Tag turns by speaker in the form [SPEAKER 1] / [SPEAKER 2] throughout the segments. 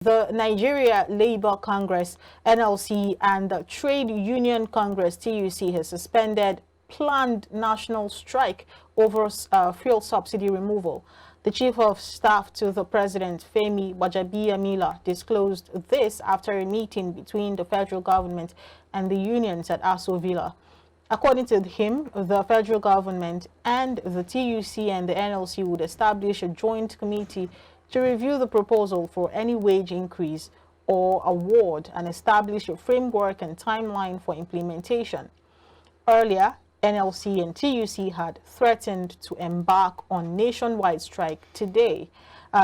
[SPEAKER 1] The Nigerian Labour Congress, NLC, and the Trade Union Congress, TUC, has suspended planned national strike over fuel subsidy removal. The Chief of Staff to the President, Femi Gbajabiamila, disclosed this after a meeting between the federal government and the unions at Aso Villa. According to him, the federal government and the TUC and the NLC would establish a joint committee to review the proposal for any wage increase or award and establish a framework and timeline for implementation. Earlier, NLC and TUC had threatened to embark on nationwide strike today.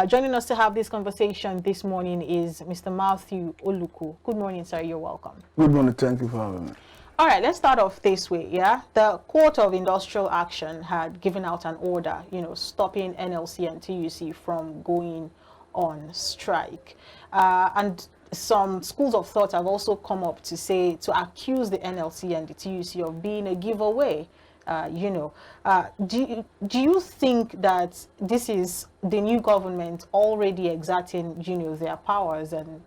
[SPEAKER 1] Joining us to have this conversation this morning is Mr. Matthew Oluku. Good morning, sir. You're welcome.
[SPEAKER 2] Good morning. Thank you for having me.
[SPEAKER 1] All right, let's start off this way, yeah? The Court of Industrial Action had given out an order, stopping NLC and TUC from going on strike. And some schools of thought have also come up to accuse the NLC and the TUC of being a giveaway. Do you think that this is the new government already exerting, their powers and,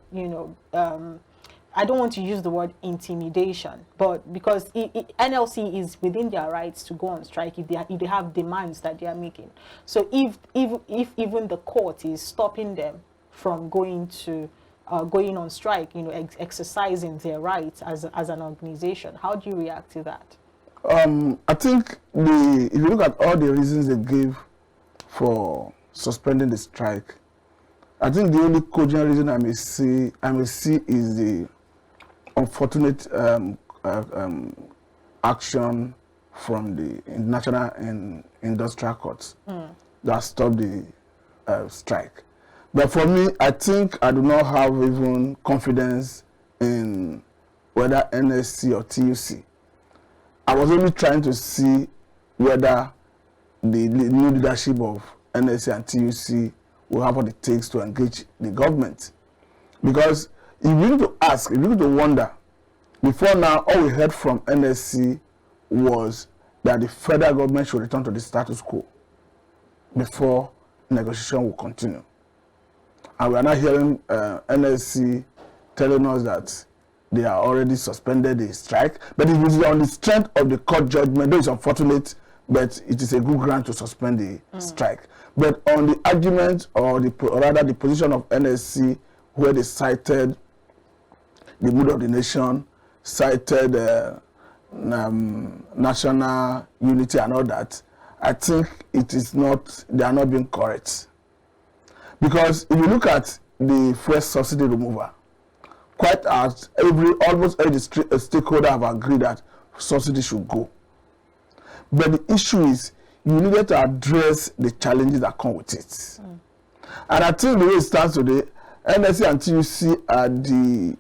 [SPEAKER 1] I don't want to use the word intimidation, but because NLC is within their rights to go on strike if they have demands that they are making. So if even the court is stopping them from going on strike, exercising their rights as an organization, how do you react to that?
[SPEAKER 2] I think if you look at all the reasons they gave for suspending the strike, I think the only cogent reason I may see is the unfortunate action from the national and industrial courts that stopped the strike. But for me, I think I do not have even confidence in whether NSC or TUC. I was only trying to see whether the new leadership of NSC and TUC will have what it takes to engage the government. Because if you need to ask, if you need to wonder, before now, all we heard from NSC was that the federal government should return to the status quo before negotiation will continue. And we are now hearing NSC telling us that they are already suspended the strike. But it is on the strength of the court judgment, though it's unfortunate, but it is a good ground to suspend the strike. But on the argument, or rather the position of NSC, where they cited the mood of the nation, cited national unity and all that, I think they are not being correct. Because if you look at the fuel subsidy removal, almost every stakeholder have agreed that subsidy should go. But the issue is, you needed to address the challenges that come with it. And I think the way it stands today, NSC and TUC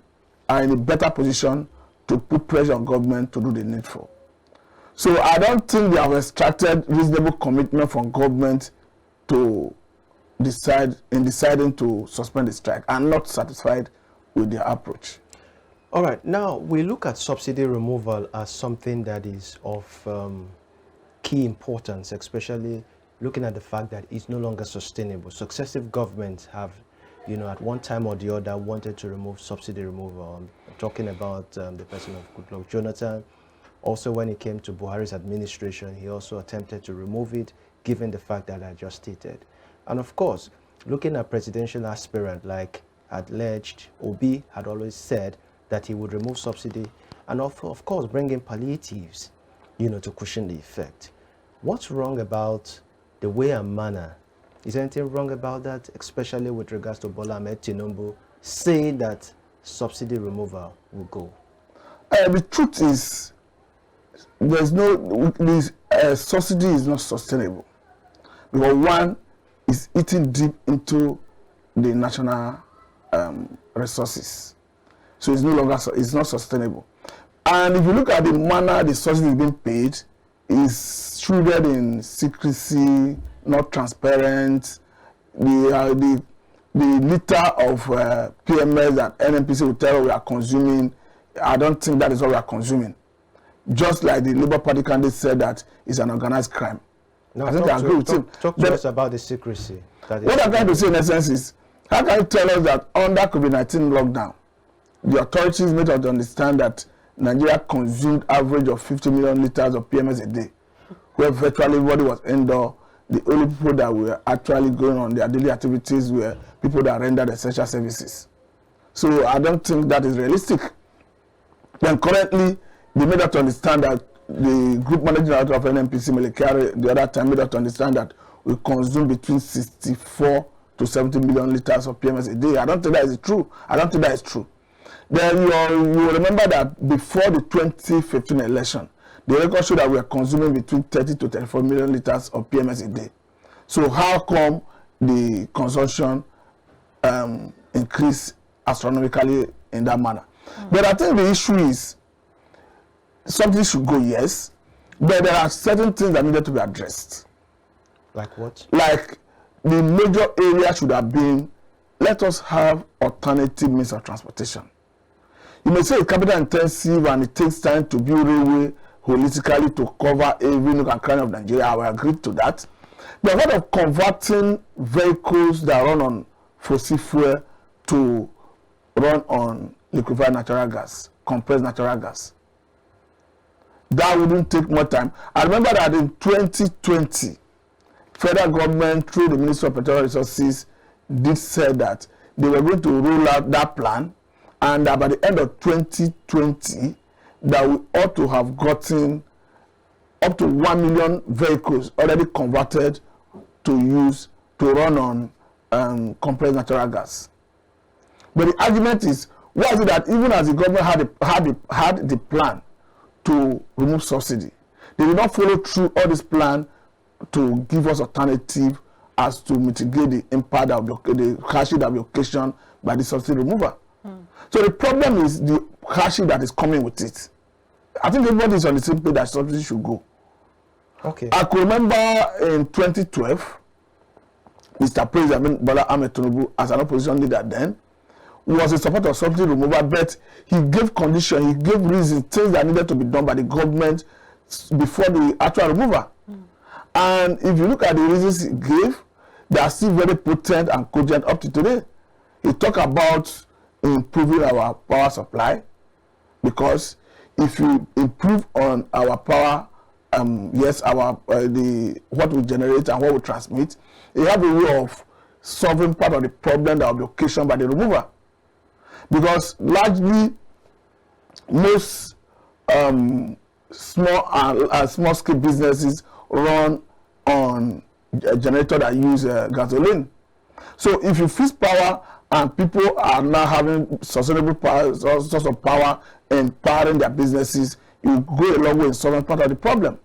[SPEAKER 2] are in a better position to put pressure on government to do the needful. So I don't think they have extracted reasonable commitment from government to deciding to suspend the strike. I'm not satisfied with their approach.
[SPEAKER 3] All right, now we look at subsidy removal as something that is of key importance, especially looking at the fact that it's no longer sustainable. Successive governments have, at one time or the other wanted to remove subsidy removal. I'm talking about the person of Goodluck Jonathan. Also, when it came to Buhari's administration, he also attempted to remove it, given the fact that I just stated. And of course, looking at presidential aspirant like alleged Obi had always said that he would remove subsidy and of course bring in palliatives, to cushion the effect. What's wrong about the way and manner? Is there anything wrong about that, especially with regards to Bola Ahmed Tinubu saying that subsidy removal will go?
[SPEAKER 2] The truth is, subsidy is not sustainable. Because one is eating deep into the national resources. So it's not sustainable. And if you look at the manner the subsidy is being paid, it's shrouded in secrecy, not transparent. The liter of PMS that NNPC will tell us we are consuming, I don't think that is what we are consuming. Just like the Labour Party candidate said that it's an organized crime.
[SPEAKER 3] No,
[SPEAKER 2] I think I agree with him.
[SPEAKER 3] Talk to us about the secrecy.
[SPEAKER 2] What I'm trying to say in essence is, How can you tell us that under COVID-19 lockdown, the authorities made us understand that Nigeria consumed average of 50 million liters of PMS a day, where virtually everybody was indoor. The only people that were actually going on their daily activities were people that rendered essential services. So I don't think that is realistic. Then currently, they made us understand that the group managing director of NNPC, Melekari, the other time made us understand that we consume between 64 to 70 million liters of PMS a day. I don't think that is true. I don't think that is true. Then you remember that before the 2015 election, the record showed that we are consuming between 30 to 34 million liters of PMS a day. So how come the consumption increased astronomically in that manner? But I think the issue is something should go, yes, but there are certain things that needed to be addressed.
[SPEAKER 3] Like what?
[SPEAKER 2] Like the major area should have been, let us have alternative means of transportation. You may say it's capital intensive and it takes time to build railway holistically to cover every nook and cranny of Nigeria. I will agree to that. But what of converting vehicles that run on fossil fuel to run on liquefied natural gas, compressed natural gas? That wouldn't take more time. I remember that in 2020, federal government through the Ministry of Petroleum Resources did say that they were going to roll out that plan, and that by the end of 2020, that we ought to have gotten up to 1 million vehicles already converted to run on compressed natural gas. But the argument is, why is it that even as the government had the plan to remove subsidy, they did not follow through all this plan to give us alternative as to mitigate the impact of the hardship that will be occasioned by the subsidy removal. So the problem is the hardship that is coming with it. I think everybody is on the same page that subsidy should go.
[SPEAKER 3] Okay.
[SPEAKER 2] I could remember in 2012, Mr. President Bola Ahmed Tinubu, as an opposition leader then, was in support of subsidy removal, but he gave conditions, he gave reasons, things that needed to be done by the government before the actual removal. And if you look at the reasons he gave, they are still very potent and cogent up to today. He talked about improving our power supply, because if you improve on our power, yes, what we generate and what we transmit, you have a way of solving part of the problem that will be occasioned by the removal. Because largely, most small scale businesses run on a generator that use gasoline. So if you freeze power and people are now having sustainable power, source of power and powering their businesses, you go a long way in solving part of the problem.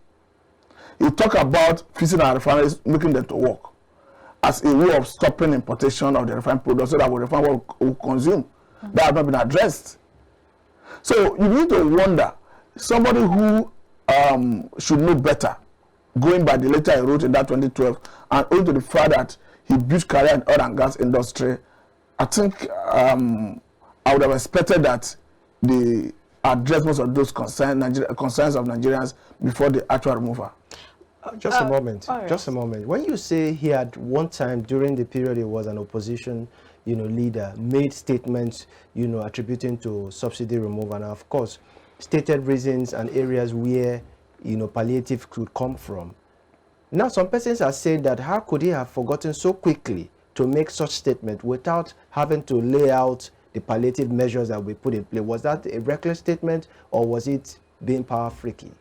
[SPEAKER 2] You talk about freezing our refineries, making them to work as a way of stopping importation of the refined products so that we refine what we consume. That has not been addressed. So you need to wonder, somebody who should know better, going by the letter he wrote in that 2012, and owing to the fact that he built career in oil and gas industry, I think I would have expected that they address most of those concerns of Nigerians before the actual removal.
[SPEAKER 3] Just a moment.
[SPEAKER 1] Right.
[SPEAKER 3] Just a moment. When you say he had one time during the period he was an opposition, leader, made statements, attributing to subsidy removal, and of course, stated reasons and areas where, palliative could come from. Now, some persons are saying that how could he have forgotten so quickly to make such statement without having to lay out the palliative measures that we put in place? Was that a reckless statement, or was it being power freaky?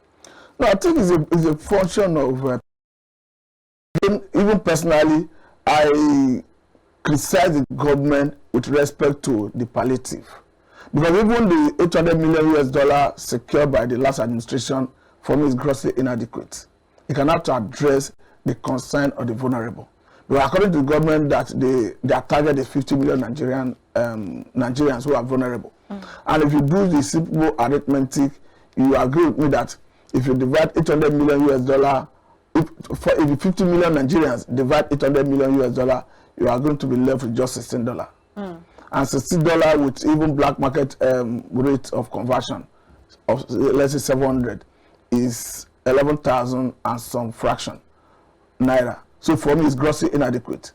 [SPEAKER 2] No, I think it's a function of, even personally, I criticize the government with respect to the palliative. Because even the $800 million secured by the last administration, for me, is grossly inadequate. It cannot address the concern of the vulnerable. But according to the government, that their target is 50 million Nigerians who are vulnerable. And if you do the simple arithmetic, you agree with me that if you divide $800 million, if 50 million Nigerians divide $800 million, you are going to be left with just $16. And $16 with even black market rate of conversion of, let's say, 700 is 11,000 and some fraction naira. So for me, it's grossly inadequate.